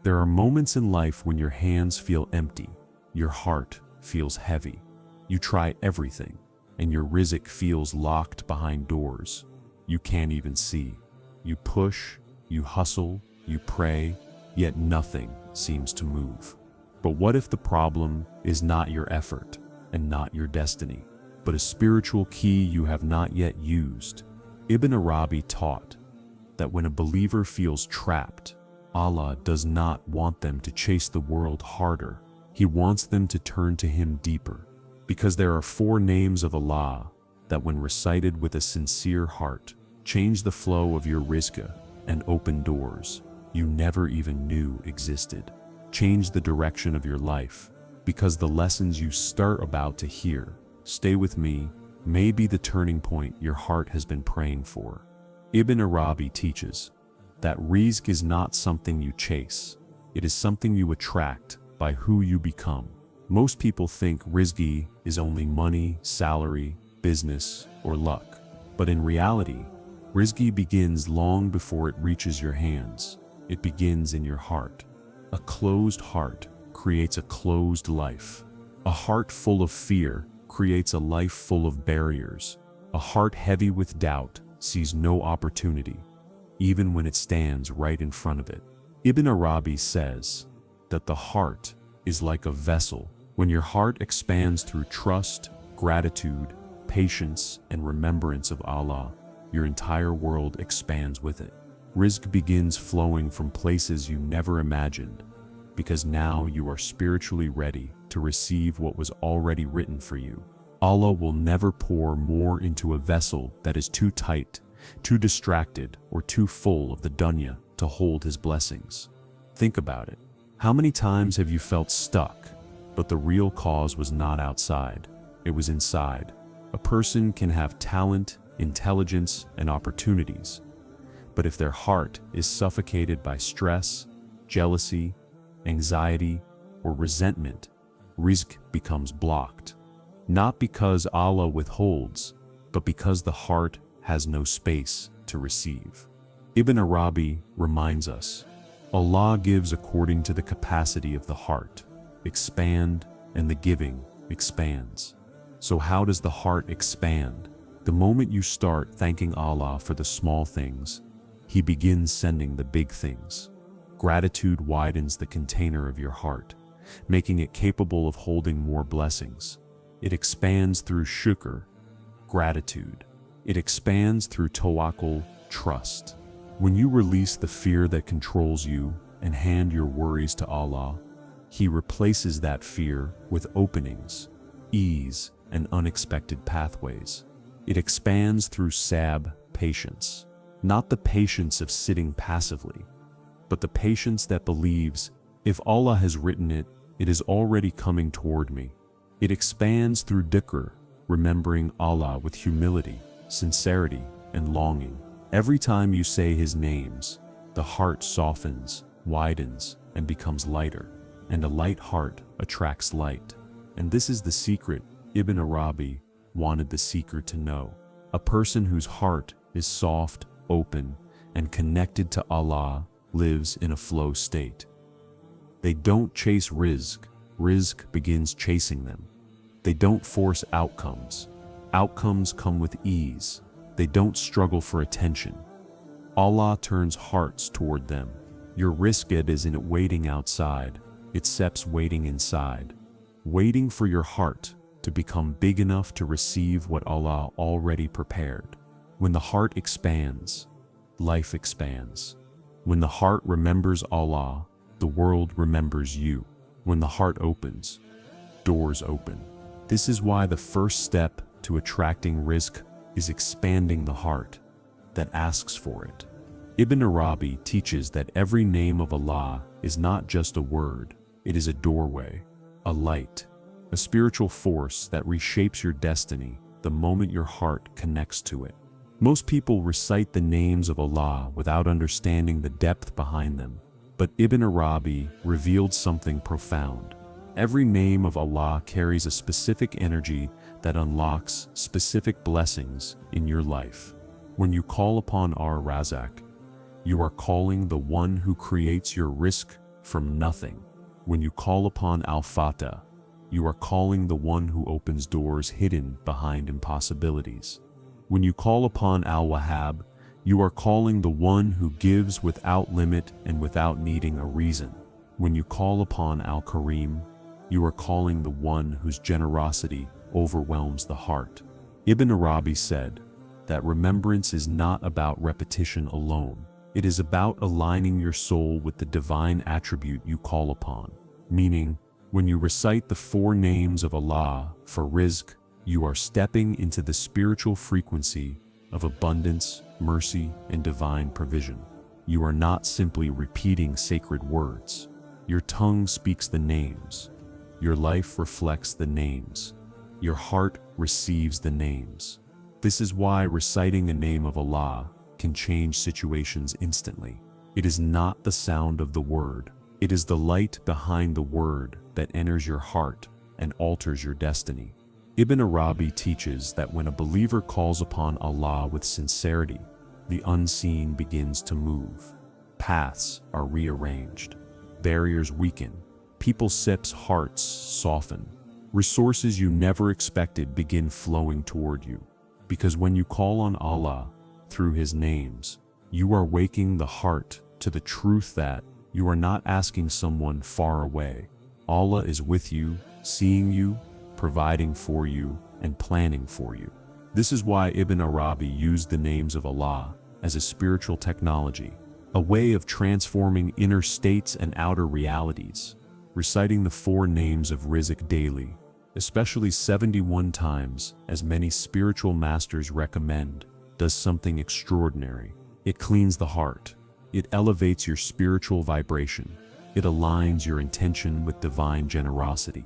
There are moments in life when your hands feel empty, your heart feels heavy. You try everything, and your rizq feels locked behind doors you can't even see. You push, you hustle, you pray, yet nothing seems to move. But what if the problem is not your effort and not your destiny, but a spiritual key you have not yet used? Ibn Arabi taught that when a believer feels trapped, Allah does not want them to chase the world harder. He wants them to turn to Him deeper. Because there are 4 names of Allah that, when recited with a sincere heart, change the flow of your rizq and open doors you never even knew existed. Change the direction of your life, because the lessons you start about to hear, stay with me, may be the turning point your heart has been praying for. Ibn Arabi teaches that rizq is not something you chase, it is something you attract by who you become. Most people think rizq is only money, salary, business, or luck. But in reality, rizq begins long before it reaches your hands. It begins in your heart. A closed heart creates a closed life. A heart full of fear creates a life full of barriers. A heart heavy with doubt sees no opportunity, even when it stands right in front of it. Ibn Arabi says that the heart is like a vessel. When your heart expands through trust, gratitude, patience, and remembrance of Allah, your entire world expands with it. Rizq begins flowing from places you never imagined, because now you are spiritually ready to receive what was already written for you. Allah will never pour more into a vessel that is too tight, too distracted, or too full of the dunya to hold His blessings. Think about it. How many times have you felt stuck, but the real cause was not outside, it was inside? A person can have talent, intelligence, and opportunities, but if their heart is suffocated by stress, jealousy, anxiety, or resentment, rizq becomes blocked. Not because Allah withholds, but because the heart has no space to receive. Ibn Arabi reminds us, Allah gives according to the capacity of the heart. Expand, and the giving expands. So how does the heart expand? The moment you start thanking Allah for the small things, He begins sending the big things. Gratitude widens the container of your heart, making it capable of holding more blessings. It expands through shukr, gratitude. It expands through tawakkul, trust. When you release the fear that controls you and hand your worries to Allah, He replaces that fear with openings, ease, and unexpected pathways. It expands through sabr, patience. Not the patience of sitting passively, but the patience that believes, if Allah has written it, it is already coming toward me. It expands through dhikr, remembering Allah with humility, sincerity, and longing. Every time you say His names, the heart softens, widens, and becomes lighter. And a light heart attracts light. And this is the secret Ibn Arabi wanted the seeker to know. A person whose heart is soft, open, and connected to Allah lives in a flow state. They don't chase rizq, rizq begins chasing them. They don't force outcomes, outcomes come with ease. They don't struggle for attention. Allah turns hearts toward them. Your rizq isn't waiting outside, it's steps waiting inside, waiting for your heart to become big enough to receive what Allah already prepared. When the heart expands, life expands. When the heart remembers Allah, the world remembers you. When the heart opens, doors open. This is why the first step to attracting rizq is expanding the heart that asks for it. Ibn Arabi teaches that every name of Allah is not just a word, it is a doorway, a light, a spiritual force that reshapes your destiny the moment your heart connects to it. Most people recite the names of Allah without understanding the depth behind them, but Ibn Arabi revealed something profound. Every name of Allah carries a specific energy that unlocks specific blessings in your life. When you call upon Ar-Razzaq, you are calling the one who creates your rizq from nothing. When you call upon Al-Fatah, you are calling the one who opens doors hidden behind impossibilities. When you call upon Al-Wahhab, you are calling the one who gives without limit and without needing a reason. When you call upon Al-Karim, you are calling the one whose generosity overwhelms the heart. Ibn Arabi said that remembrance is not about repetition alone. It is about aligning your soul with the divine attribute you call upon. Meaning, when you recite the 4 names of Allah for Rizq, you are stepping into the spiritual frequency of abundance, mercy, and divine provision. You are not simply repeating sacred words. Your tongue speaks the names. Your life reflects the names. Your heart receives the names. This is why reciting a name of Allah can change situations instantly. It is not the sound of the word. It is the light behind the word that enters your heart and alters your destiny. Ibn Arabi teaches that when a believer calls upon Allah with sincerity, the unseen begins to move. Paths are rearranged. Barriers weaken. People's hearts soften. Resources you never expected begin flowing toward you. Because when you call on Allah through His names, you are waking the heart to the truth that you are not asking someone far away. Allah is with you, seeing you, providing for you, and planning for you. This is why Ibn Arabi used the names of Allah as a spiritual technology, a way of transforming inner states and outer realities. Reciting the 4 names of Rizq daily, especially 71 times, as many spiritual masters recommend, does something extraordinary. It cleans the heart. It elevates your spiritual vibration. It aligns your intention with divine generosity.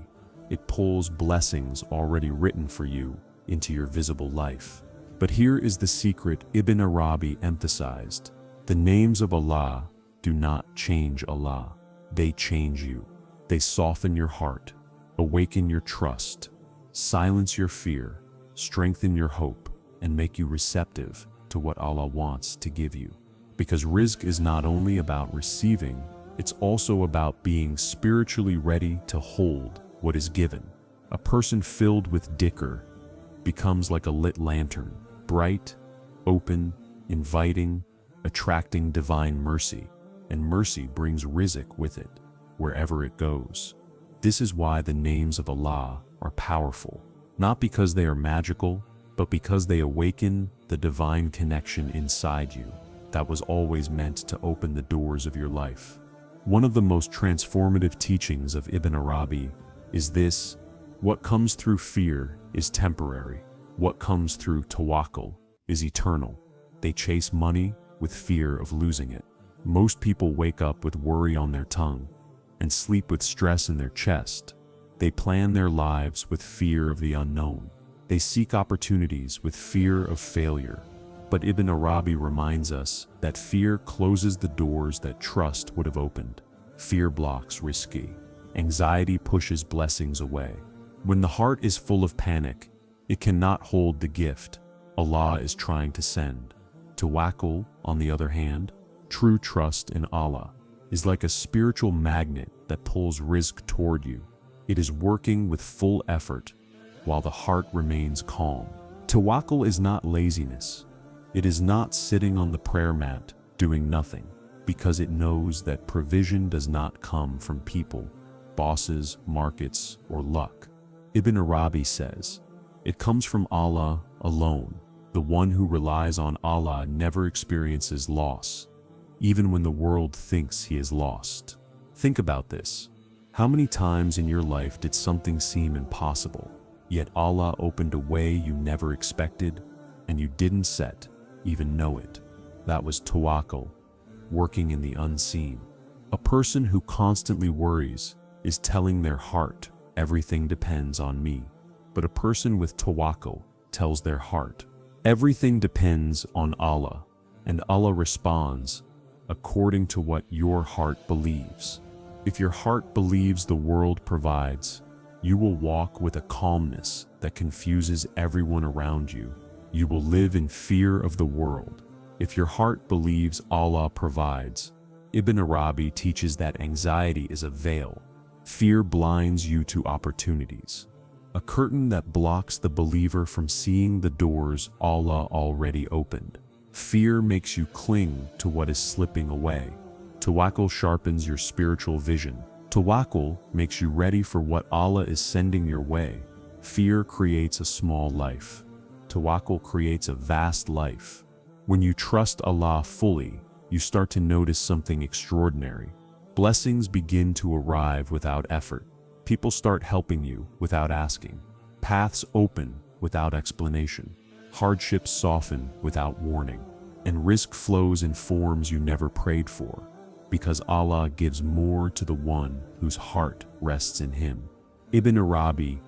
It pulls blessings already written for you into your visible life. But here is the secret Ibn Arabi emphasized. The names of Allah do not change Allah. They change you. They soften your heart, awaken your trust, silence your fear, strengthen your hope, and make you receptive to what Allah wants to give you. Because Rizq is not only about receiving, it's also about being spiritually ready to hold what is given. A person filled with Dhikr becomes like a lit lantern, bright, open, inviting, attracting divine mercy, and mercy brings Rizq with it, wherever it goes. This is why the names of Allah are powerful, not because they are magical, but because they awaken the divine connection inside you that was always meant to open the doors of your life. One of the most transformative teachings of Ibn Arabi is this: what comes through fear is temporary. What comes through tawakkul is eternal. They chase money with fear of losing it. Most people wake up with worry on their tongue and sleep with stress in their chest. They plan their lives with fear of the unknown. They seek opportunities with fear of failure. But Ibn Arabi reminds us that fear closes the doors that trust would have opened. Fear blocks Rizq. Anxiety pushes blessings away. When the heart is full of panic, it cannot hold the gift Allah is trying to send. Tawakkul, on the other hand, true trust in Allah, is like a spiritual magnet that pulls Rizq toward you. It is working with full effort while the heart remains calm. Tawakkul is not laziness. It is not sitting on the prayer mat doing nothing, because it knows that provision does not come from people, bosses, markets, or luck. Ibn Arabi says, it comes from Allah alone. The one who relies on Allah never experiences loss, even when the world thinks he is lost. Think about this. How many times in your life did something seem impossible, yet Allah opened a way you never expected, and you didn't even know it? That was tawakkul, working in the unseen. A person who constantly worries is telling their heart, everything depends on me. But a person with tawakkul tells their heart, everything depends on Allah, and Allah responds according to what your heart believes. If your heart believes the world provides, you will walk with a calmness that confuses everyone around you. You will live in fear of the world. If your heart believes Allah provides, Ibn Arabi teaches that anxiety is a veil. Fear blinds you to opportunities. A curtain that blocks the believer from seeing the doors Allah already opened. Fear makes you cling to what is slipping away. Tawakkul sharpens your spiritual vision. Tawakkul makes you ready for what Allah is sending your way. Fear creates a small life. Tawakkul creates a vast life. When you trust Allah fully, you start to notice something extraordinary. Blessings begin to arrive without effort. People start helping you without asking. Paths open without explanation. Hardships soften without warning. And rizq flows in forms you never prayed for, because Allah gives more to the one whose heart rests in Him. Ibn Arabi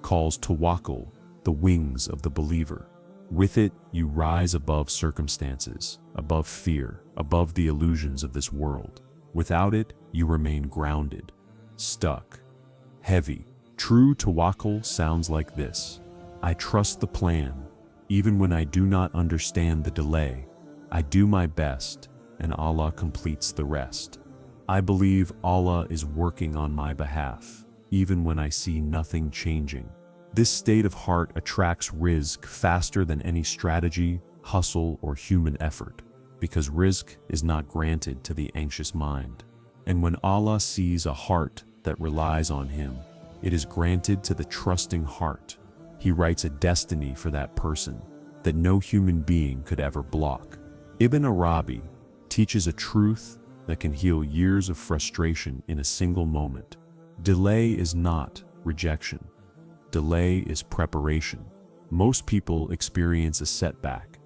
calls tawakkul the wings of the believer. With it, you rise above circumstances, above fear, above the illusions of this world. Without it, you remain grounded, stuck, heavy. True tawakkul sounds like this: I trust the plan, even when I do not understand the delay. I do my best, and Allah completes the rest. I believe Allah is working on my behalf, even when I see nothing changing. This state of heart attracts rizq faster than any strategy, hustle, or human effort, because rizq is not granted to the anxious mind. And when Allah sees a heart that relies on Him, it is granted to the trusting heart. He writes a destiny for that person that no human being could ever block. Ibn Arabi teaches a truth that can heal years of frustration in a single moment. Delay is not rejection. Delay is preparation. Most people experience a setback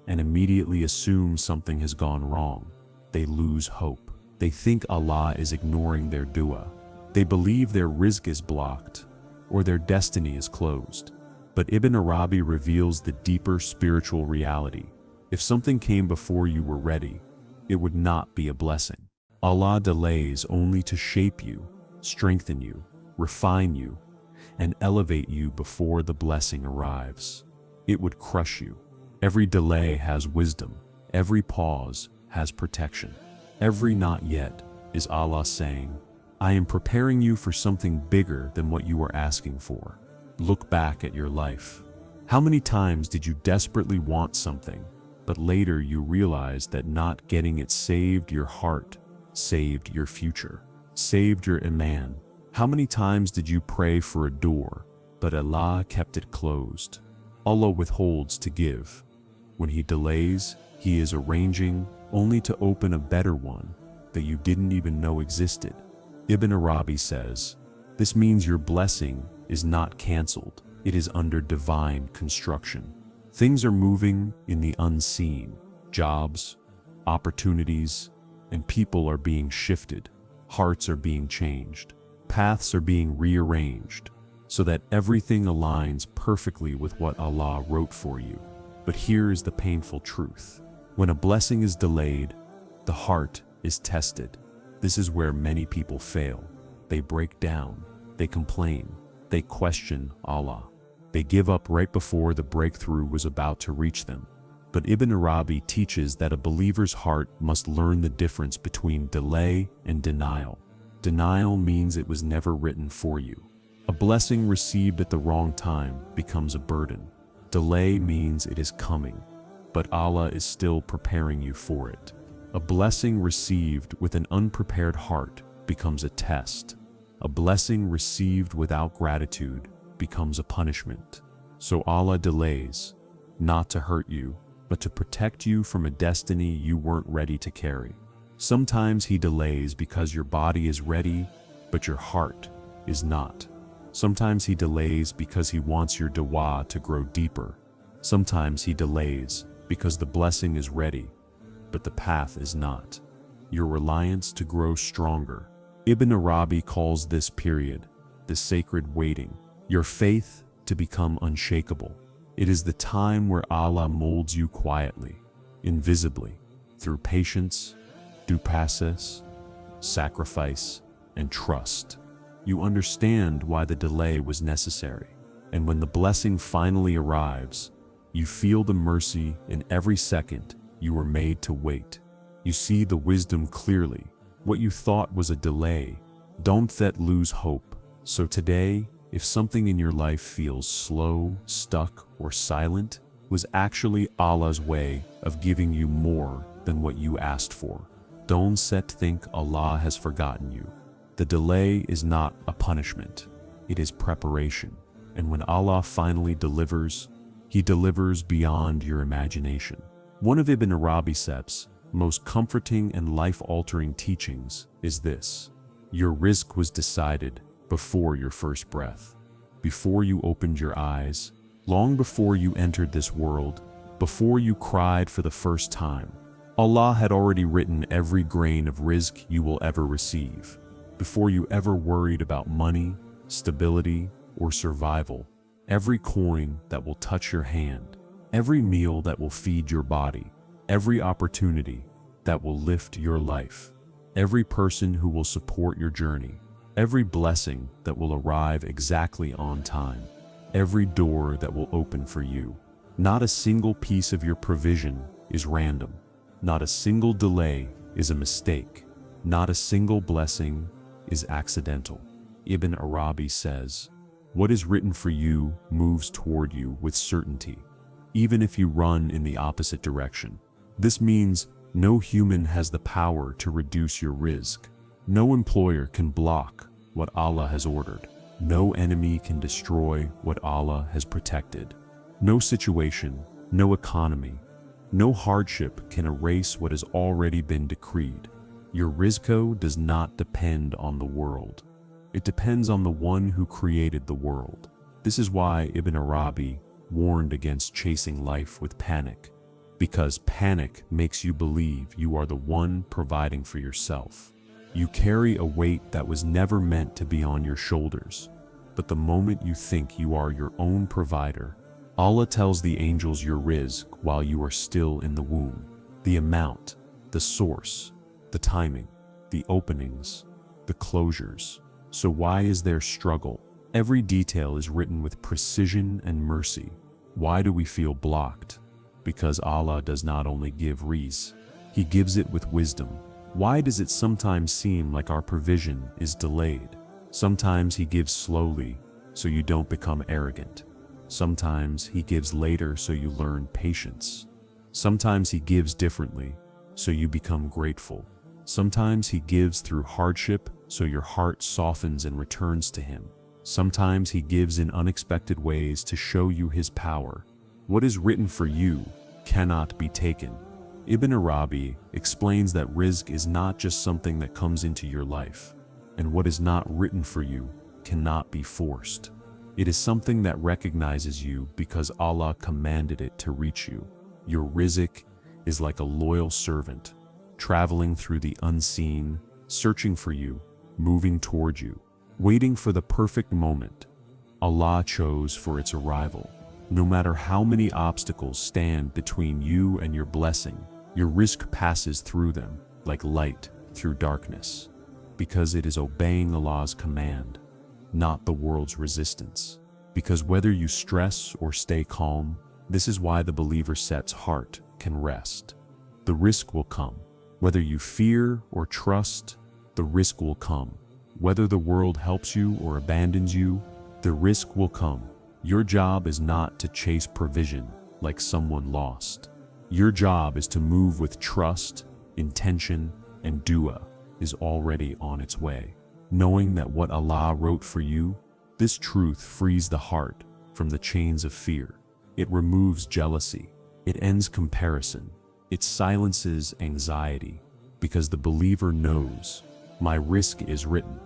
and immediately assume something has gone wrong. They lose hope. They think Allah is ignoring their dua. They believe their rizq is blocked or their destiny is closed. But Ibn Arabi reveals the deeper spiritual reality. If something came before you were ready, it would not be a blessing. Allah delays only to shape you, strengthen you, refine you, and elevate you before the blessing arrives. It would crush you. Every delay has wisdom. Every pause has protection. Every not yet is Allah saying, I am preparing you for something bigger than what you are asking for. Look back at your life. How many times did you desperately want something, but later you realized that not getting it saved your heart, saved your future, saved your iman? How many times did you pray for a door, but Allah kept it closed? Allah withholds to give. When He delays, He is arranging only to open a better one that you didn't even know existed. Ibn Arabi says, this means your blessing is not cancelled, it is under divine construction. Things are moving in the unseen. Jobs, opportunities, and people are being shifted. Hearts are being changed. Paths are being rearranged so that everything aligns perfectly with what Allah wrote for you. But here is the painful truth. When a blessing is delayed, the heart is tested. This is where many people fail. They break down, they complain, they question Allah. They give up right before the breakthrough was about to reach them. But Ibn Arabi teaches that a believer's heart must learn the difference between delay and denial. Denial means it was never written for you. A blessing received at the wrong time becomes a burden. Delay means it is coming, but Allah is still preparing you for it. A blessing received with an unprepared heart becomes a test. A blessing received without gratitude becomes a punishment. So Allah delays, not to hurt you, but to protect you from a destiny you weren't ready to carry. Sometimes He delays because your body is ready, but your heart is not. Sometimes He delays because He wants your dua to grow deeper. Sometimes He delays because the blessing is ready, but the path is not. Your reliance to grow stronger. Ibn Arabi calls this period the sacred waiting. Your faith to become unshakable. It is the time where Allah molds you quietly, invisibly, through patience, due process, sacrifice, and trust. You understand why the delay was necessary, and when the blessing finally arrives, you feel the mercy in every second you were made to wait. You see the wisdom clearly. What you thought was a delay, don't lose hope. So today, if something in your life feels slow, stuck, or silent, was actually Allah's way of giving you more than what you asked for. Don't think Allah has forgotten you. The delay is not a punishment, it is preparation. And when Allah finally delivers, He delivers beyond your imagination. One of Ibn Arabi's most comforting and life-altering teachings is this: your rizq was decided before your first breath, before you opened your eyes, long before you entered this world, before you cried for the first time. Allah had already written every grain of rizq you will ever receive, before you ever worried about money, stability, or survival. Every coin that will touch your hand, every meal that will feed your body, every opportunity that will lift your life, every person who will support your journey, every blessing that will arrive exactly on time, every door that will open for you. Not a single piece of your provision is random. Not a single delay is a mistake. Not a single blessing is accidental. Ibn Arabi says, "What is written for you moves toward you with certainty, even if you run in the opposite direction." This means no human has the power to reduce your rizq. No employer can block what Allah has ordered. No enemy can destroy what Allah has protected. No situation, no economy, no hardship can erase what has already been decreed. Your rizq does not depend on the world. It depends on the one who created the world. This is why Ibn Arabi warned against chasing life with panic, because panic makes you believe you are the one providing for yourself. You carry a weight that was never meant to be on your shoulders. But the moment you think you are your own provider, Allah tells the angels your rizq while you are still in the womb. The amount, the source, the timing, the openings, the closures. So why is there struggle? Every detail is written with precision and mercy. Why do we feel blocked? Because Allah does not only give rizq, He gives it with wisdom. Why does it sometimes seem like our provision is delayed? Sometimes He gives slowly, so you don't become arrogant. Sometimes He gives later, so you learn patience. Sometimes He gives differently, so you become grateful. Sometimes He gives through hardship, so your heart softens and returns to Him. Sometimes He gives in unexpected ways to show you His power. What is written for you cannot be taken. Ibn Arabi explains that rizq is not just something that comes into your life, and what is not written for you cannot be forced. It is something that recognizes you because Allah commanded it to reach you. Your rizq is like a loyal servant, traveling through the unseen, searching for you, moving toward you, waiting for the perfect moment Allah chose for its arrival. No matter how many obstacles stand between you and your blessing, your rizq passes through them like light through darkness, because it is obeying Allah's command, not the world's resistance. Because whether you stress or stay calm, this is why the believer's heart can rest. The rizq will come. Whether you fear or trust, the rizq will come. Whether the world helps you or abandons you, the rizq will come. Your job is not to chase provision like someone lost. Your job is to move with trust, intention, and dua is already on its way. Knowing that what Allah wrote for you, this truth frees the heart from the chains of fear. It removes jealousy. It ends comparison. It silences anxiety, because the believer knows, my rizq is written.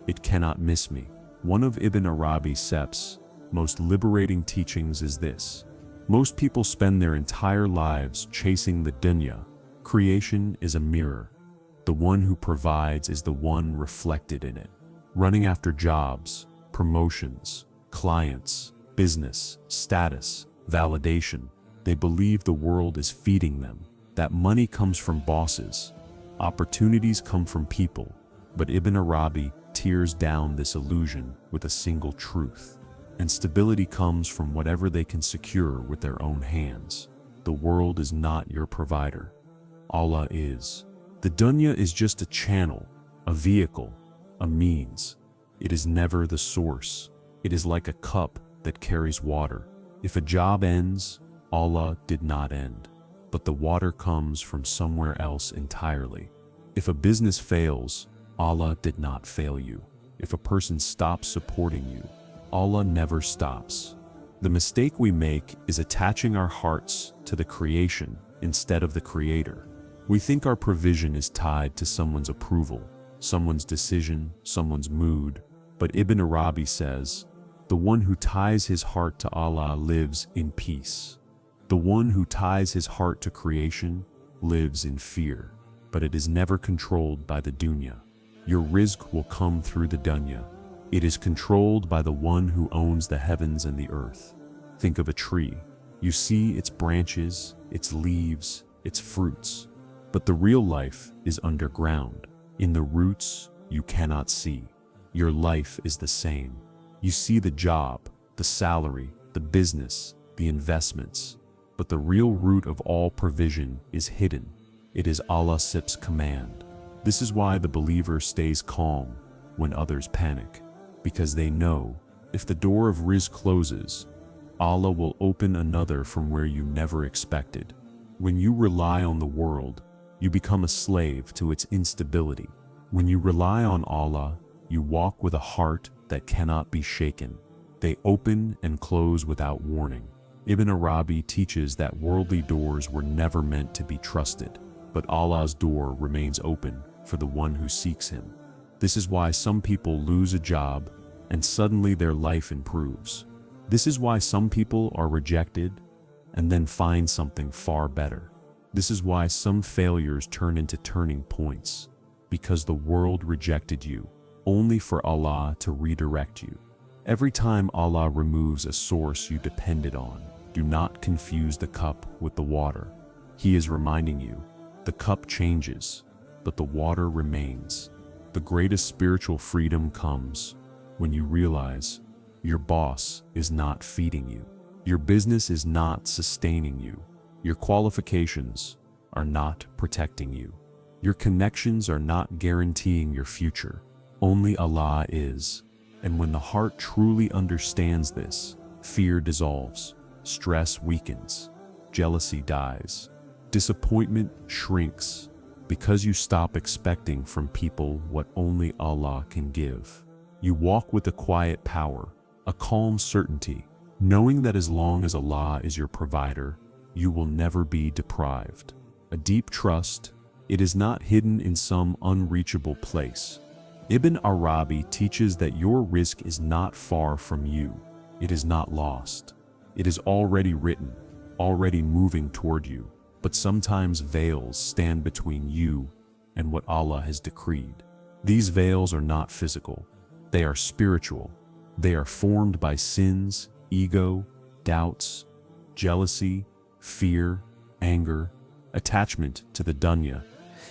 It cannot miss me. One of Ibn Arabi's most liberating teachings is this: most people spend their entire lives chasing the dunya. Creation is a mirror. The one who provides is the one reflected in it. Running after jobs, promotions, clients, business, status, validation. They believe the world is feeding them, that money comes from bosses, opportunities come from people. But Ibn Arabi tears down this illusion with a single truth. And stability comes from whatever they can secure with their own hands. The world is not your provider. Allah is. The dunya is just a channel, a vehicle, a means. It is never the source. It is like a cup that carries water. If a job ends, Allah did not end, but the water comes from somewhere else entirely. If a business fails, Allah did not fail you. If a person stops supporting you, Allah never stops. The mistake we make is attaching our hearts to the creation instead of the Creator. We think our provision is tied to someone's approval, someone's decision, someone's mood. But Ibn Arabi says, the one who ties his heart to Allah lives in peace. The one who ties his heart to creation lives in fear, but it is never controlled by the dunya. Your rizq will come through the dunya. It is controlled by the one who owns the heavens and the earth. Think of a tree. You see its branches, its leaves, its fruits. But the real life is underground. In the roots, you cannot see. Your life is the same. You see the job, the salary, the business, the investments. But the real root of all provision is hidden. It is Allah's command. This is why the believer stays calm when others panic, because they know if the door of rizq closes, Allah will open another from where you never expected. When you rely on the world, you become a slave to its instability. When you rely on Allah, you walk with a heart that cannot be shaken. They open and close without warning. Ibn Arabi teaches that worldly doors were never meant to be trusted, but Allah's door remains open for the one who seeks Him. This is why some people lose a job and suddenly their life improves. This is why some people are rejected and then find something far better. This is why some failures turn into turning points, because the world rejected you, only for Allah to redirect you. Every time Allah removes a source you depended on, do not confuse the cup with the water. He is reminding you, the cup changes, but the water remains. The greatest spiritual freedom comes when you realize your boss is not feeding you. Your business is not sustaining you. Your qualifications are not protecting you. Your connections are not guaranteeing your future. Only Allah is. And when the heart truly understands this, fear dissolves, stress weakens, jealousy dies, disappointment shrinks, because you stop expecting from people what only Allah can give. You walk with a quiet power, a calm certainty, knowing that as long as Allah is your provider, you will never be deprived. A deep trust, it is not hidden in some unreachable place. Ibn Arabi teaches that your rizq is not far from you. It is not lost. It is already written, already moving toward you. But sometimes veils stand between you and what Allah has decreed. These veils are not physical. They are spiritual. They are formed by sins, ego, doubts, jealousy, fear, anger, attachment to the dunya,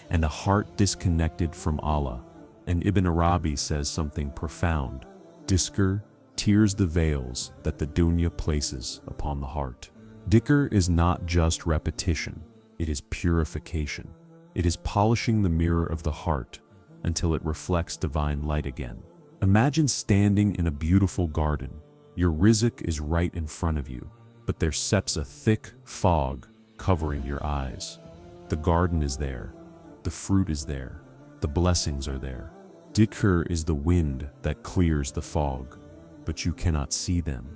and a heart disconnected from Allah. And Ibn Arabi says something profound. Dhikr tears the veils that the dunya places upon the heart. Dhikr is not just repetition, it is purification. It is polishing the mirror of the heart until it reflects divine light again. Imagine standing in a beautiful garden. Your rizq is right in front of you, but there sets a thick fog covering your eyes. The garden is there, the fruit is there, the blessings are there. Dhikr is the wind that clears the fog, but you cannot see them.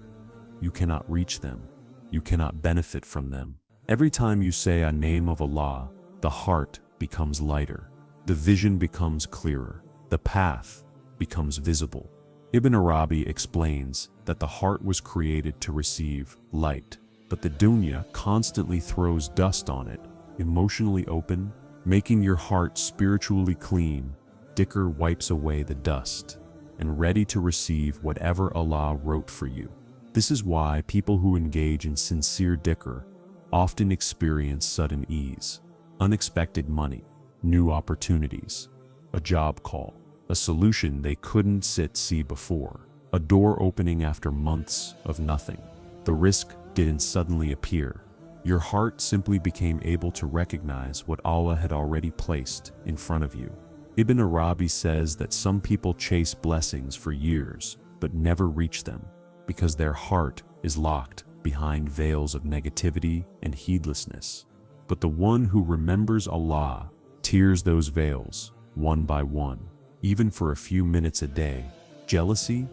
You cannot reach them. You cannot benefit from them. Every time you say a name of Allah, the heart becomes lighter. The vision becomes clearer. The path becomes visible. Ibn Arabi explains that the heart was created to receive light, but the dunya constantly throws dust on it. Emotionally open, making your heart spiritually clean, Dhikr wipes away the dust and ready to receive whatever Allah wrote for you. This is why people who engage in sincere dhikr often experience sudden ease, unexpected money, new opportunities, a job call, a solution they couldn't see before, a door opening after months of nothing. The rizq didn't suddenly appear. Your heart simply became able to recognize what Allah had already placed in front of you. Ibn Arabi says that some people chase blessings for years but never reach them because their heart is locked behind veils of negativity and heedlessness. But the one who remembers Allah tears those veils one by one, even for a few minutes a day. Jealousy,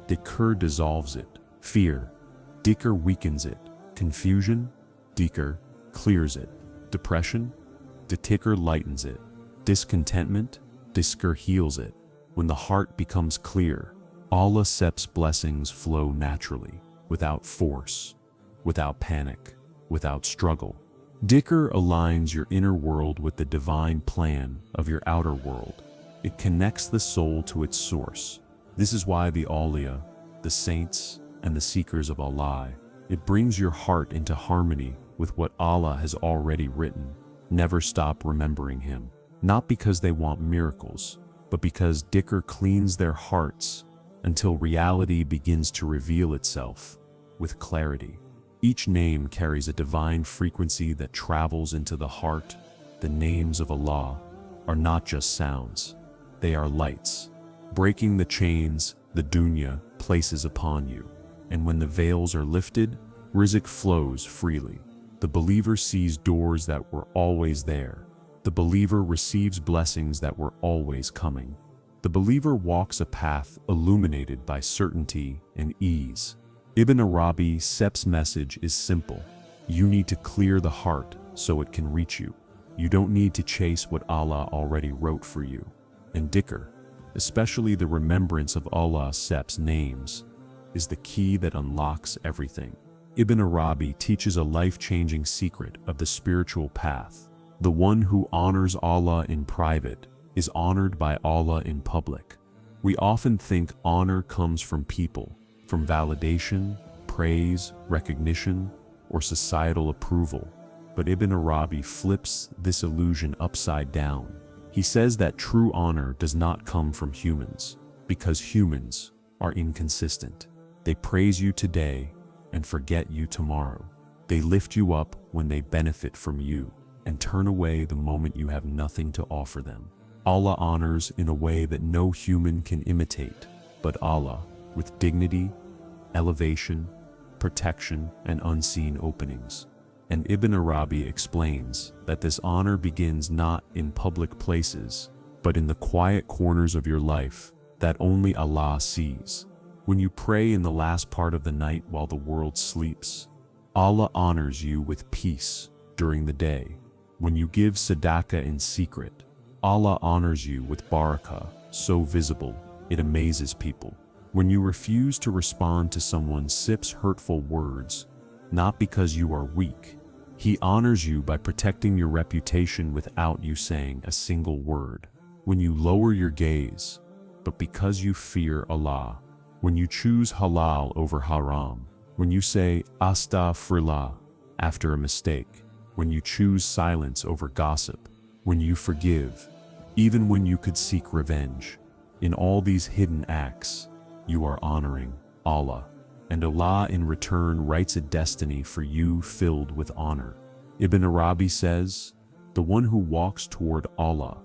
Dhikr dissolves it. Fear, Dhikr weakens it. Confusion, Dhikr clears it. Depression, Dhikr lightens it. Discontentment, Dhikr heals it. When the heart becomes clear, Allah's blessings flow naturally, without force, without panic, without struggle. Dhikr aligns your inner world with the divine plan of your outer world. It connects the soul to its source. This is why the awliya, the saints, and the seekers of Allah, it brings your heart into harmony with what Allah has already written. Never stop remembering Him, not because they want miracles, but because Dhikr cleans their hearts until reality begins to reveal itself with clarity. Each name carries a divine frequency that travels into the heart. The names of Allah are not just sounds, they are lights, breaking the chains the dunya places upon you. And when the veils are lifted, Rizq flows freely. The believer sees doors that were always there. The believer receives blessings that were always coming. The believer walks a path illuminated by certainty and ease. Ibn Arabi's message is simple. You need to clear the heart so it can reach you. You don't need to chase what Allah already wrote for you. And Dhikr, especially the remembrance of Allah's names, is the key that unlocks everything. Ibn Arabi teaches a life-changing secret of the spiritual path. The one who honors Allah in private is honored by Allah in public. We often think honor comes from people, from validation, praise, recognition, or societal approval. But Ibn Arabi flips this illusion upside down. He says that true honor does not come from humans, because humans are inconsistent. They praise you today and forget you tomorrow. They lift you up when they benefit from you, and turn away the moment you have nothing to offer them. Allah honors in a way that no human can imitate, but Allah, with dignity, elevation, protection, and unseen openings. And Ibn Arabi explains that this honor begins not in public places, but in the quiet corners of your life that only Allah sees. When you pray in the last part of the night while the world sleeps, Allah honors you with peace during the day. When you give sadaqah in secret, Allah honors you with barakah, so visible it amazes people. When you refuse to respond to someone's hurtful words, not because you are weak, He honors you by protecting your reputation without you saying a single word. When you lower your gaze, but because you fear Allah. When you choose halal over haram. When you say astaghfirullah after a mistake. When you choose silence over gossip. When you forgive, even when you could seek revenge. In all these hidden acts, you are honoring Allah. And Allah in return writes a destiny for you filled with honor. Ibn Arabi says, the one who walks toward Allah,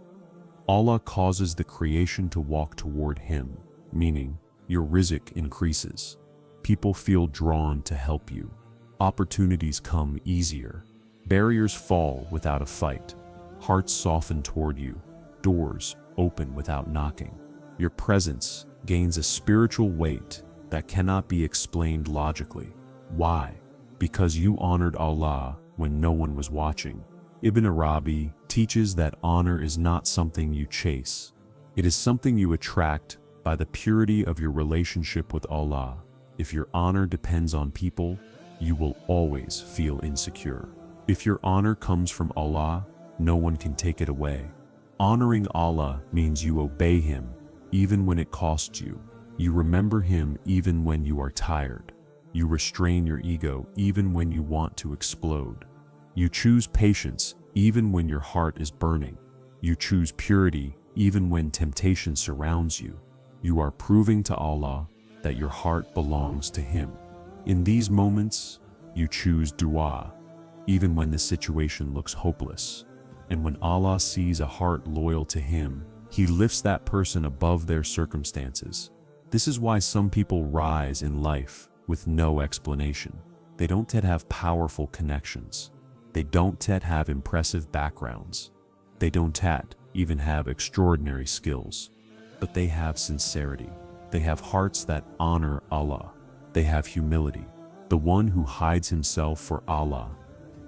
Allah causes the creation to walk toward Him, meaning your rizq increases. People feel drawn to help you. Opportunities come easier. Barriers fall without a fight. Hearts soften toward you. Doors open without knocking. Your presence gains a spiritual weight that cannot be explained logically. Why? Because you honored Allah when no one was watching. Ibn Arabi teaches that honor is not something you chase. It is something you attract by the purity of your relationship with Allah. If your honor depends on people, you will always feel insecure. If your honor comes from Allah, no one can take it away. Honoring Allah means you obey Him even when it costs you. You remember Him even when you are tired. You restrain your ego even when you want to explode. You choose patience even when your heart is burning. You choose purity even when temptation surrounds you. You are proving to Allah that your heart belongs to Him. In these moments, you choose dua. even when the situation looks hopeless. And when Allah sees a heart loyal to Him, He lifts that person above their circumstances. This is why some people rise in life with no explanation. They don't yet have powerful connections. They don't yet have impressive backgrounds. They don't yet even have extraordinary skills. But they have sincerity. They have hearts that honor Allah. They have humility. The one who hides himself for Allah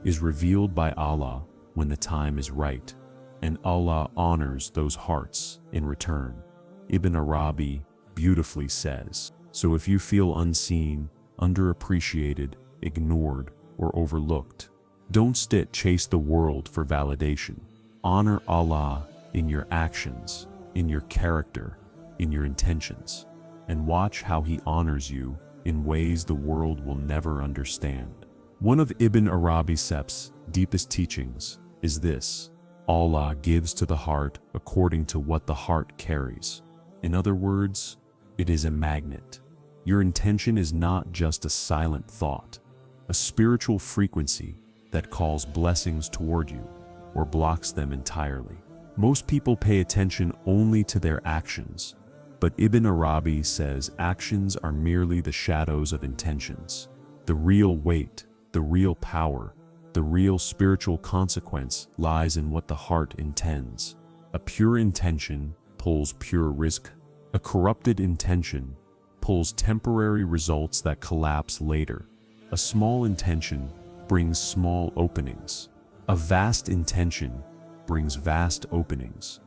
is revealed by Allah when the time is right, and Allah honors those hearts in return. Ibn Arabi beautifully says, so if you feel unseen, underappreciated, ignored, or overlooked, don't chase the world for validation. Honor Allah in your actions, in your character, in your intentions, and watch how He honors you in ways the world will never understand. One of Ibn Arabi's deepest teachings is this: Allah gives to the heart according to what the heart carries. In other words, it is a magnet. Your intention is not just a silent thought, a spiritual frequency that calls blessings toward you or blocks them entirely. Most people pay attention only to their actions, but Ibn Arabi says actions are merely the shadows of intentions. The real weight, the real power, the real spiritual consequence lies in what the heart intends. A pure intention pulls pure rizq. A corrupted intention pulls temporary results that collapse later. A small intention brings small openings. A vast intention brings vast openings.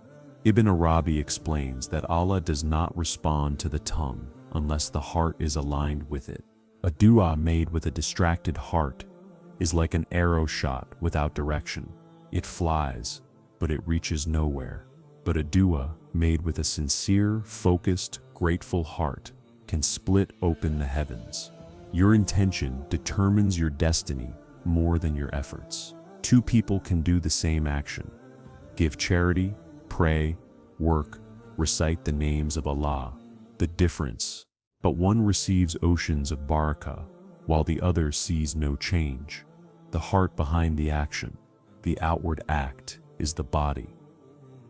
Ibn Arabi explains that Allah does not respond to the tongue unless the heart is aligned with it. A dua made with a distracted heart is like an arrow shot without direction. It flies, but it reaches nowhere. But a dua made with a sincere, focused, grateful heart can split open the heavens. Your intention determines your destiny more than your efforts. Two people can do the same action: give charity, pray, work, recite the names of Allah. The difference: but one receives oceans of Barakah, while the other sees no change. The heart behind the action, the outward act, is the body.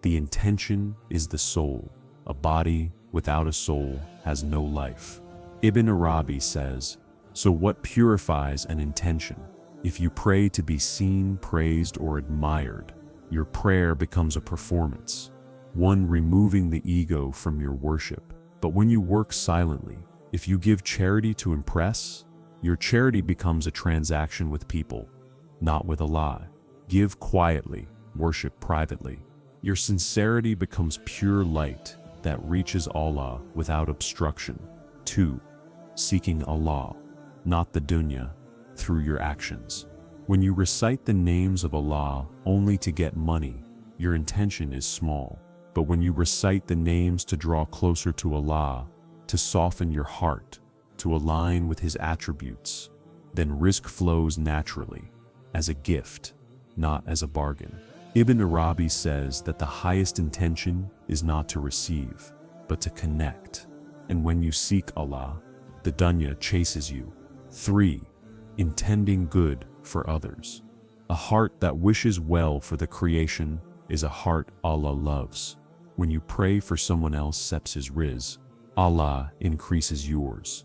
The intention is the soul. A body without a soul has no life. Ibn Arabi says, so what purifies an intention? If you pray to be seen, praised, or admired, your prayer becomes a performance, one removing the ego from your worship. But when you work silently, if you give charity to impress, your charity becomes a transaction with people, not with Allah. Give quietly, worship privately. Your sincerity becomes pure light that reaches Allah without obstruction. 2. Seeking Allah, not the dunya, through your actions. When you recite the names of Allah only to get money, your intention is small. But when you recite the names to draw closer to Allah, to soften your heart, to align with His attributes, then rizq flows naturally, as a gift, not as a bargain. Ibn Arabi says that the highest intention is not to receive, but to connect. And when you seek Allah, the dunya chases you. 3. Intending good for others. A heart that wishes well for the creation is a heart Allah loves. When you pray for someone else accepts His rizq, Allah increases yours.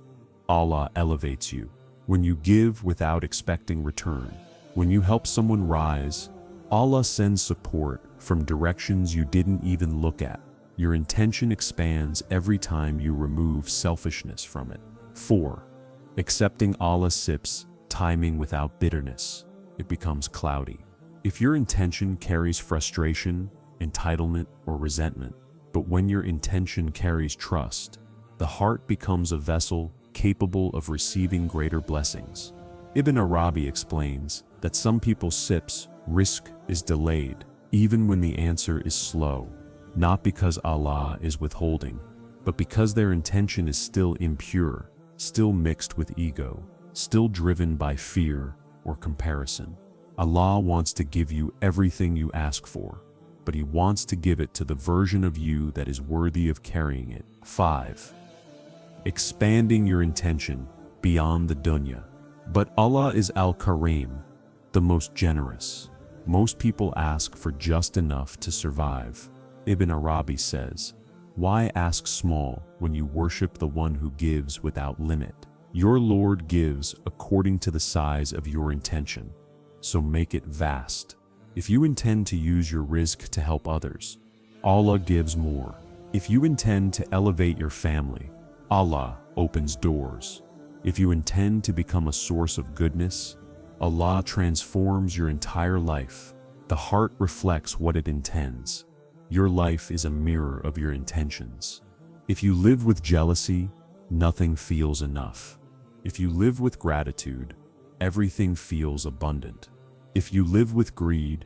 Allah elevates you. When you give without expecting return, when you help someone rise, Allah sends support from directions you didn't even look at. Your intention expands every time you remove selfishness from it. 4. Accepting Allah's sips, timing without bitterness. It becomes cloudy. If your intention carries frustration, entitlement, or resentment, but when your intention carries trust, the heart becomes a vessel capable of receiving greater blessings. Ibn Arabi explains that some people's sips, rizq, is delayed, even when the answer is slow, not because Allah is withholding, but because their intention is still impure, still mixed with ego, still driven by fear or comparison. Allah wants to give you everything you ask for, but He wants to give it to the version of you that is worthy of carrying it. 5. Expanding your intention beyond the dunya. But Allah is Al-Kareem, the most generous. Most people ask for just enough to survive. Ibn Arabi says, "Why ask small when you worship the one who gives without limit? Your Lord gives according to the size of your intention, so make it vast." If you intend to use your rizq to help others, Allah gives more. If you intend to elevate your family, Allah opens doors. If you intend to become a source of goodness, Allah transforms your entire life. The heart reflects what it intends. Your life is a mirror of your intentions. If you live with jealousy, nothing feels enough. If you live with gratitude, everything feels abundant. If you live with greed,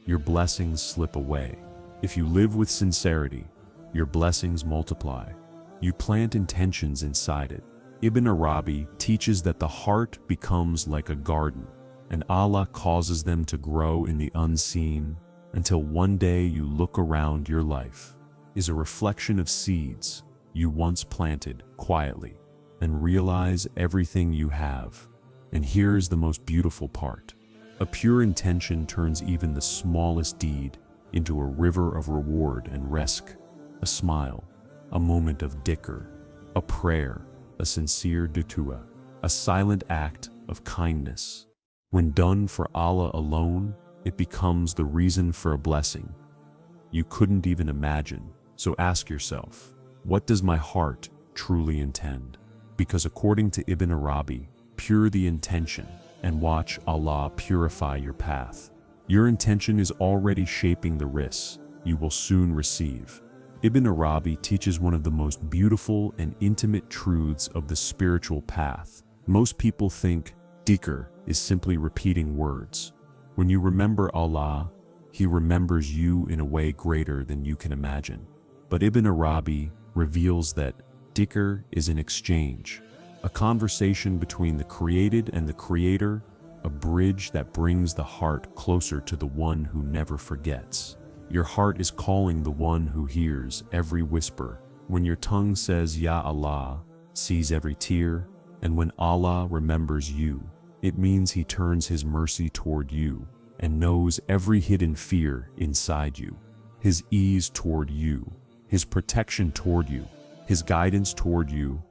your blessings slip away. If you live with sincerity, your blessings multiply. You plant intentions inside it. Ibn Arabi teaches that the heart becomes like a garden, and Allah causes them to grow in the unseen until one day you look around. Your life is a reflection of seeds you once planted quietly and realize everything you have. And here's the most beautiful part. A pure intention turns even the smallest deed into a river of reward and rizq. A smile, a moment of dhikr, a prayer, a sincere dua, a silent act of kindness. When done for Allah alone, it becomes the reason for a blessing you couldn't even imagine. So ask yourself, what does my heart truly intend? Because according to Ibn Arabi, pure the intention and watch Allah purify your path. Your intention is already shaping the rizq you will soon receive. Ibn Arabi teaches one of the most beautiful and intimate truths of the spiritual path. Most people think dhikr is simply repeating words. When you remember Allah, He remembers you in a way greater than you can imagine. But Ibn Arabi reveals that dhikr is an exchange, a conversation between the created and the Creator, a bridge that brings the heart closer to the one who never forgets. Your heart is calling the one who hears every whisper. When your tongue says Ya Allah, sees every tear, and when Allah remembers you, it means He turns His mercy toward you and knows every hidden fear inside you. His ease toward you, His protection toward you, His guidance toward you,